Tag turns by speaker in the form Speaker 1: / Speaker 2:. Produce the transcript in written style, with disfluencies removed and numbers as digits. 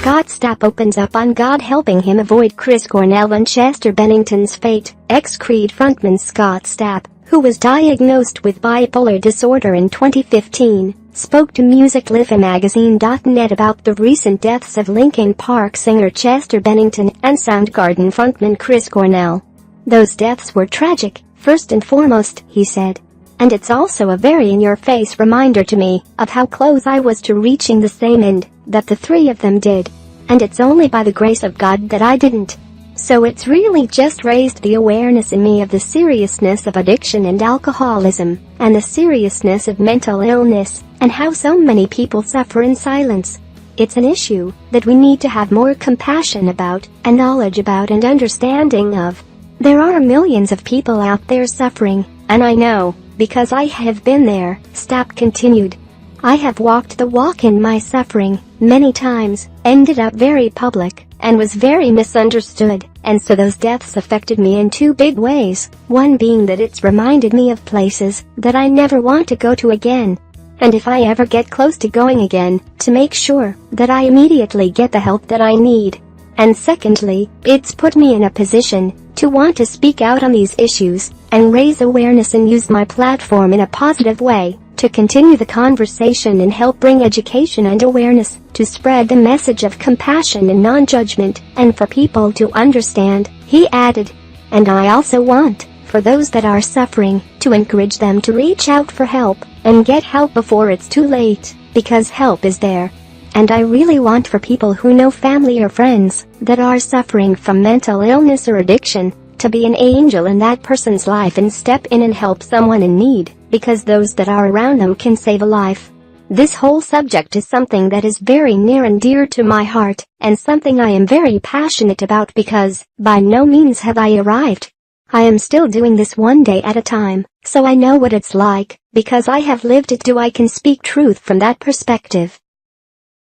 Speaker 1: Scott Stapp opens up on God helping him avoid Chris Cornell and Chester Bennington's fate. Ex-Creed frontman Scott Stapp, who was diagnosed with bipolar disorder in 2015, spoke to MusicLiveMagazine.net about the recent deaths of Linkin Park singer Chester Bennington and Soundgarden frontman Chris Cornell. "Those deaths were tragic, first and foremost," he said. "And it's also a very in-your-face reminder to me of how close I was to reaching the same end that the three of them did. And it's only by the grace of God that I didn't. So it's really just raised the awareness in me of the seriousness of addiction and alcoholism, and the seriousness of mental illness, and how so many people suffer in silence. It's an issue that we need to have more compassion about, and knowledge about and understanding of. There are millions of people out there suffering, and I know, because I have been there," Stapp continued. "I have walked the walk in my suffering, many times, ended up very public, and was very misunderstood, and so those deaths affected me in two big ways, one being that it's reminded me of places that I never want to go to again. And if I ever get close to going again, to make sure that I immediately get the help that I need. And secondly, it's put me in a position to want to speak out on these issues and raise awareness and use my platform in a positive way to continue the conversation and help bring education and awareness to spread the message of compassion and non-judgment and for people to understand," he added. "And I also want, for those that are suffering, to encourage them to reach out for help and get help before it's too late, because help is there. And I really want for people who know family or friends that are suffering from mental illness or addiction to be an angel in that person's life and step in and help someone in need, because those that are around them can save a life." This whole subject is something that is very near and dear to my heart, and something I am very passionate about because, by no means have I arrived. I am still doing this one day at a time, so I know what it's like, because I have lived it. I can speak truth from that perspective.